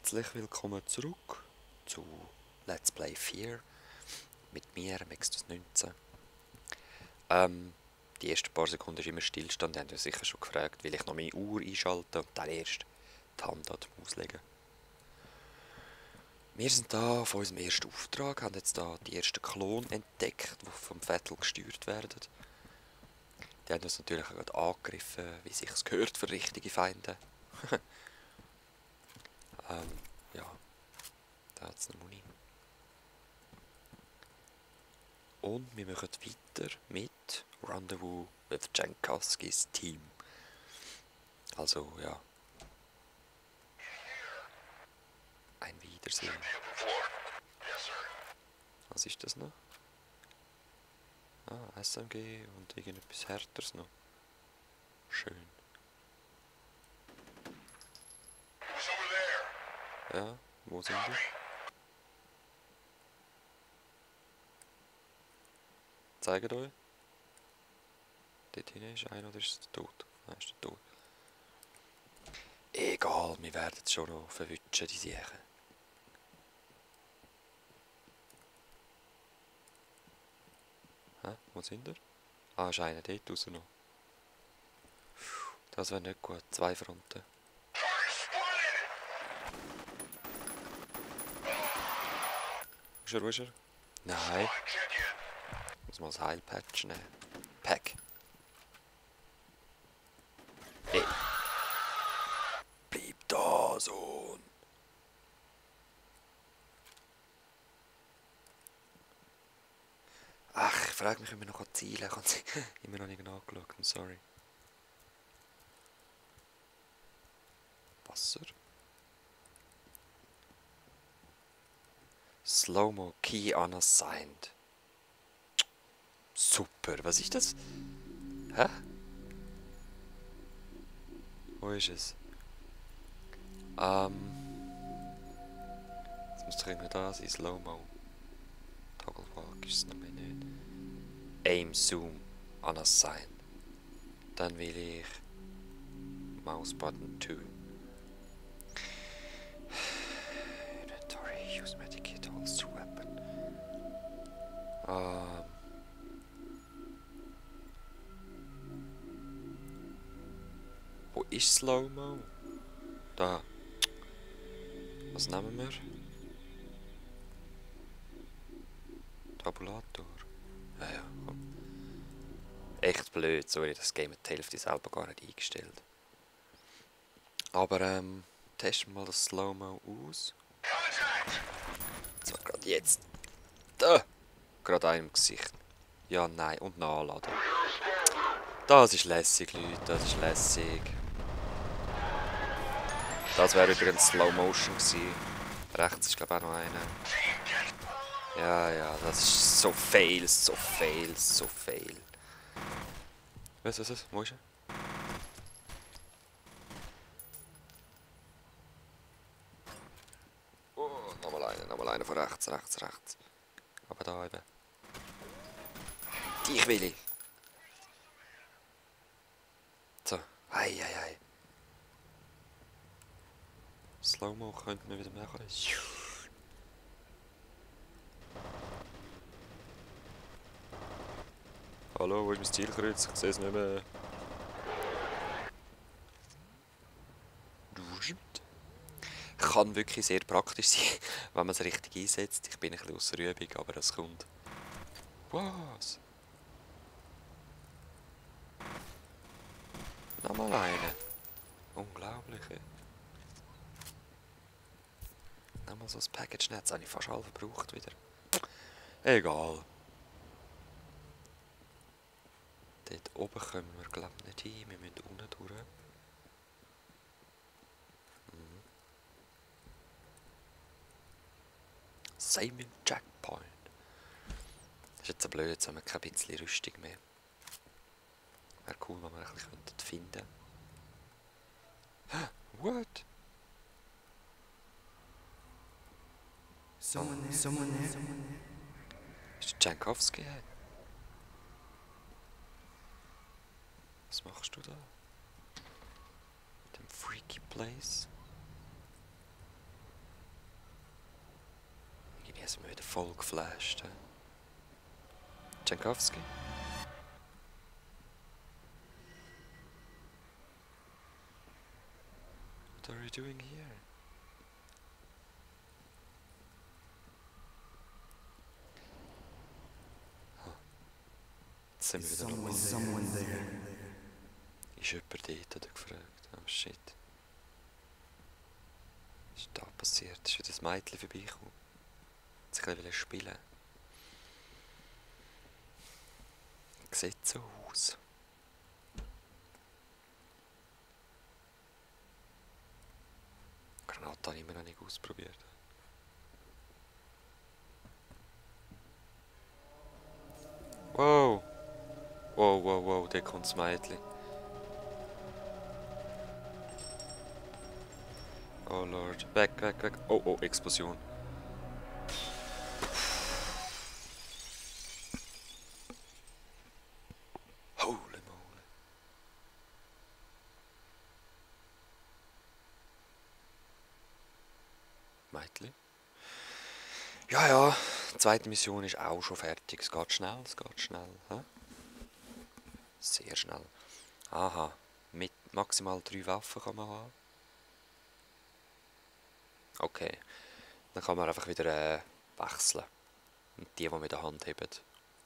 Herzlich willkommen zurück zu Let's Play F.E.A.R. mit mir, X19. Die ersten paar Sekunden ist immer Stillstand, die haben ja sicher schon gefragt, will ich noch meine Uhr einschalten und dann erst die Hand an die Maus legen. Wir sind da auf unserem ersten Auftrag, haben jetzt da die ersten Klone entdeckt, die vom Vettel gesteuert werden. Die haben uns natürlich auch gerade angegriffen, wie sich es gehört für richtige Feinde. Ja, da hat es eine Muni. Und wir machen weiter mit Rendezvous with Jankowskis Team. Also, ja. Ein Wiedersehen. Was ist das noch? Ah, SMG und irgendetwas Härteres noch. Schön. Ja, wo sind die? Zeigt euch. Dort hinten ist einer oder ist er tot? Nein, ist er tot. Egal, wir werden es schon noch verwutschen, die Siechen. Hä? Wo sind wir? Ah, ist einer dort raus noch. Das wäre nicht gut. Zwei Fronten. Wo ist er? Nein. Ich muss mal das Heilpatch nehmen. Pack. Hey. Bleib da, Sohn. Ach, ich frage mich, ob wir noch zielen. Ich habe es immer noch nicht angeschaut. I'm sorry. Wasser. Slow-Mo Key unassigned. Super, was ist das? Hä? Wo ist es? Jetzt muss doch irgendwie da sein, Slow-Mo. Toggle Walk ist es noch mehr nicht. Aim Zoom unassigned. Dann will ich Mouse Button 2. Inventory, use medikit, holster weapon. Wo ist Slow-Mo? Da. Was nehmen wir? Tabulator. Ja, ja, komm. Echt blöd, sorry, das Game hat die Hälfte selber gar nicht eingestellt. Aber testen wir mal das Slow-Mo aus. So, gerade jetzt. Da! Gerade einem im Gesicht. Ja, nein, und nachladen. Das ist lässig, Leute, das ist lässig. Das wäre übrigens Slow Motion gewesen. Rechts ist glaube ich auch noch einer. Ja, ja, das ist so fail, so fail, so fail. Was? Wo ist er? Oh, nochmal einer von rechts. Aber da eben. Dich will ich. So, hei. Slow-Mo könnten wir wieder machen. Hallo, wo ist mein Zielkreuz? Ich sehe es nicht mehr. Kann wirklich sehr praktisch sein, wenn man es richtig einsetzt. Ich bin ein bisschen aus der Übung, aber es kommt. Was? Nochmal eine. Unglaublich. Nochmal so ein Package-Netz. Habe ich fast alle verbraucht wieder. Egal. Dort oben kommen wir glaube ich nicht hin. Wir müssen unten durch. Saving Checkpoint. Das ist jetzt so blöd, jetzt haben wir kein bisschen Rüstung mehr. Wäre cool, wenn wir ein bisschen finden könnten. What? Someone there. Ist der Jankowski? Was machst du da? Mit dem Freaky Place? sind wir wieder voll geflasht. Jankowski? What are you doing here? Jetzt sind wir wieder normal. Ist jemand dort, hat er gefragt. Oh shit. Was ist da passiert? Ist wieder das Mädchen vorbeigekommen. Hat sich ein bisschen spielen. Sieht so aus. Granate habe ich immer noch nicht ausprobiert. Wow! Wow, wow, wow, da kommt das Mädchen. Oh Lord. Weg, weg, weg. Oh, oh, Explosion. Holy moly. Mädchen? Ja, ja. Die zweite Mission ist auch schon fertig. Es geht schnell, es geht schnell. Hä? Sehr schnell. Aha. Mit maximal 3 Waffen kann man haben. Okay. Dann kann man einfach wieder wechseln. Und die mit der Hand heben,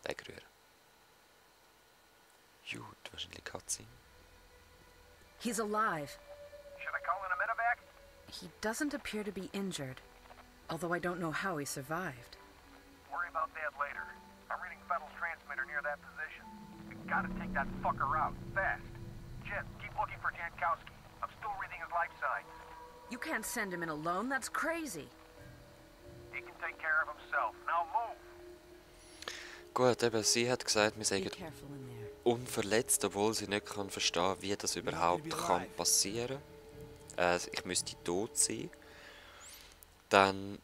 wegrühren. Gut, wahrscheinlich Cutscene. He's alive. Should I call in a medevac? He doesn't appear to be injured, although I don't know how he survived. Worry about that later. I'm reading Fettel's transmitter near that position. We gotta take that fucker out, fast. Jet, keep looking for Jankowski. I'm still reading his life signs. You can't send him in alone, that's crazy. He can take care of himself. Now move. Gut, eben, sie hat gesagt, wir Be seien careful in there. unverletzt, obwohl sie nicht kann verstehen, wie das überhaupt kann passieren. Ich müsste tot sein. Dann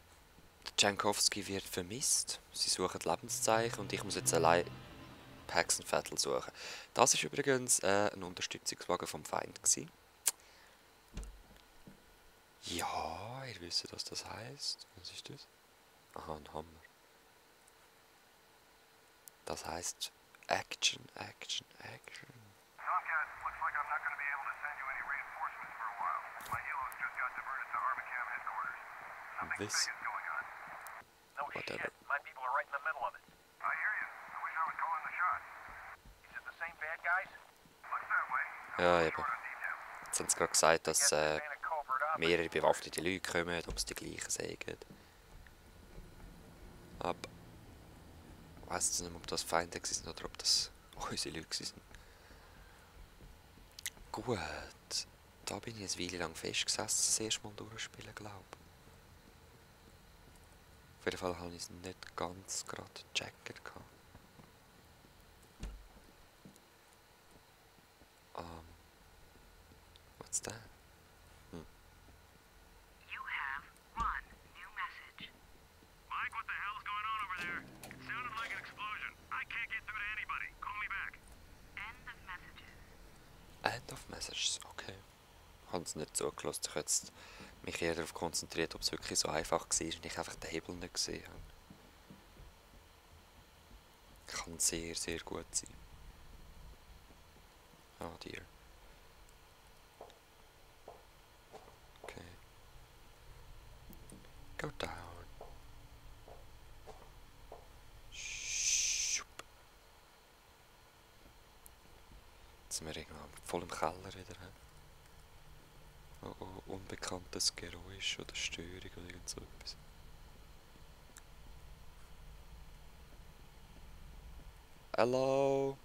Jankowski wird vermisst. Sie suchen Lebenszeichen und ich muss jetzt allein Pax und Vettel suchen. Das ist übrigens ein Unterstützungswagen vom Feind gewesen. Ja, ihr wisst, was das heisst. Was ist das? Aha, ein Hammer. Das heisst Action, Action, Action. Tomcat, looks like I'm not gonna be able to send you any reinforcements for a while. My helos just got diverted to Armacam headquarters. Something big This, is going on. No whatever. shit, my people are right in the middle of it. I hear you. I wish I was calling the shots. Is it the same bad guys? Looks that way. Ja, eben. Jetzt haben sie gerade gesagt, dass mehrere bewaffnete Leute kommen, ob es die gleichen sagen. Aber ich weiss jetzt nicht, ob das Feinde waren oder ob das unsere Leute waren. Gut, da bin ich eine Weile lang festgesessen, das erste Mal durchspielen, glaube ich. Auf jeden Fall habe ich es nicht ganz gerade gecheckt. What's that? You have one new message. Mike, what the hell's going on over there? It sounded like an explosion. I can't get through to anybody. Call me back. End of messages. End of Messages, okay. Ich habe es nicht zugelassen. Ich habe jetzt mich eher darauf konzentriert, ob es wirklich so einfach war und ich einfach den Hebel nicht gesehen habe. Kann sehr, sehr gut sein. Oh dear. Okay. Go down. Schupp. Jetzt sind wir irgendwann voll im Keller wieder. Oh, oh, unbekanntes Geräusch oder Störung oder irgend so etwas. Hallo?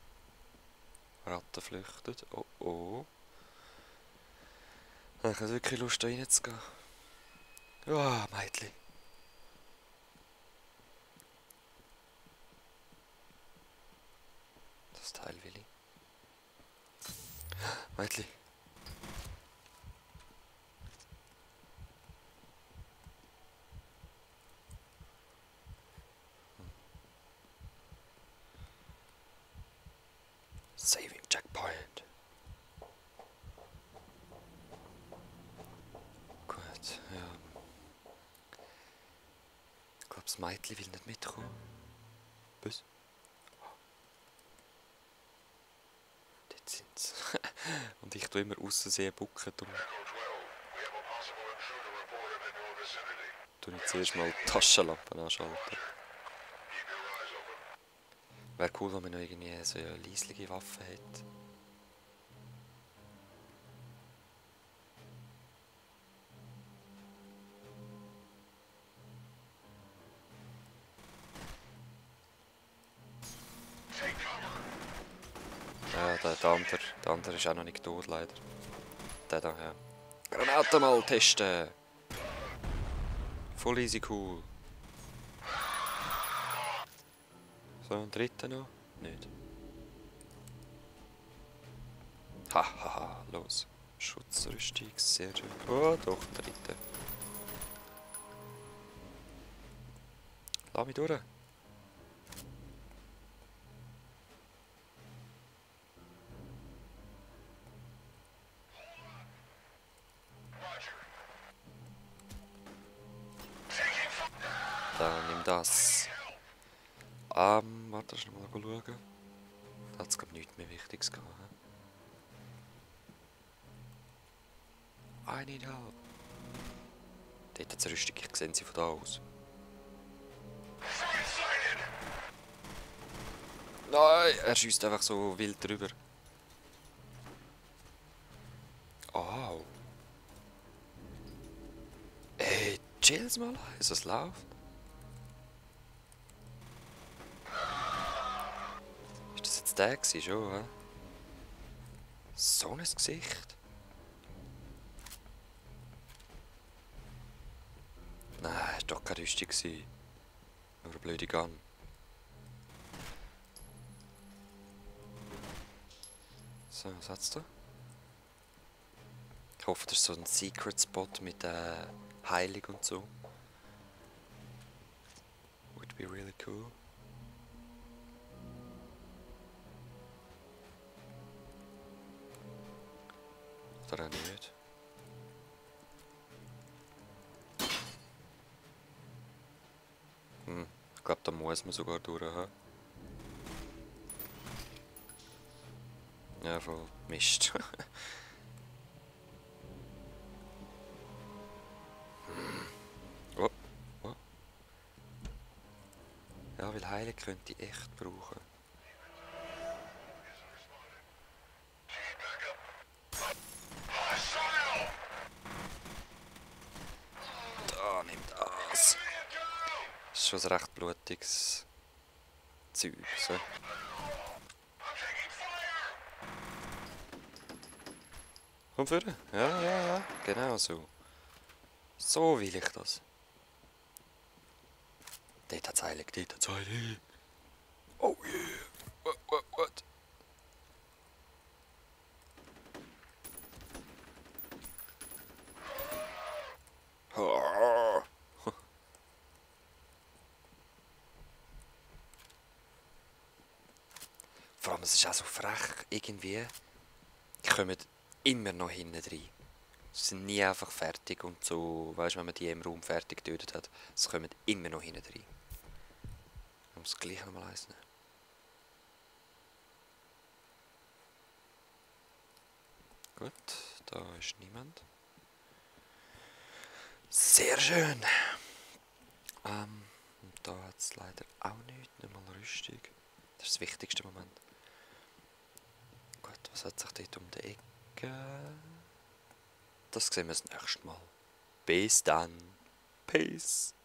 Ratten flüchten. Oh oh. Ich habe wirklich Lust, da reinzugehen. Ah, Mädchen. Das Teil will ich. Mädchen. Saving checkpoint. Gut, ja. Ich glaube, glaube, das Mädchen will nicht mitkommen. Was? Dort sind sie. Und ich tue immer aussehen bucken. Tue ich zuerst mal die Taschenlampe anschalten. Wäre cool, wenn man noch irgendwie so eine leisliche Waffe hat. Ja, der andere ist auch noch nicht tot, leider. Der da, ja. Granaten mal testen! Voll easy cool. So, ein dritter noch? Nicht. Hahaha, los. Schutzrüstung, sehr schön. Oh, doch, dritter. Lass mich durch. Dann nimm das. Warte, schnell mal schauen. Da hat es glaube ich nichts mehr Wichtiges gehabt. I need help. Dort hat es eine Rüstung, ich sehe sie von da aus. Nein, er schießt einfach so wild drüber. Oh. Ey, chill's mal, es läuft. Ist das jetzt der gewesen, schon, hä? So ein Gesicht. Nein, ist doch keine Rüstung gewesen. Nur eine blöde Gun. So, was hat's da? Ich hoffe, das ist so ein Secret Spot mit Heilung und so. Would be really cool. Oder auch nicht. Ich glaube, da muss man sogar durch haben. Ja, voll Mist. Oh, oh. Ja, weil Heilen könnte ich echt brauchen. Da, nimm das. Das ist schon ein recht blutiges Zeug. So. Komm führen. Ja, ja, ja. Genau so. So will ich das. Dort hat es Heilig, dort hat es Heilig. Oh yeah. What? Oh. Vor allem, es ist auch so frech, irgendwie. Die kommen immer noch hinten rein. Sie sind nie einfach fertig und so, weißt du, wenn man die im Raum fertig getötet hat, sie kommen immer noch hinten rein. Ich muss gleich nochmal eins nehmen. Gut, da ist niemand. Sehr schön. Und da hat es leider auch nichts, nicht mal Rüstung. Das ist das wichtigste Moment. Gut, was hat sich dort um die Ecke? Das sehen wir das nächste Mal. Bis dann. Peace.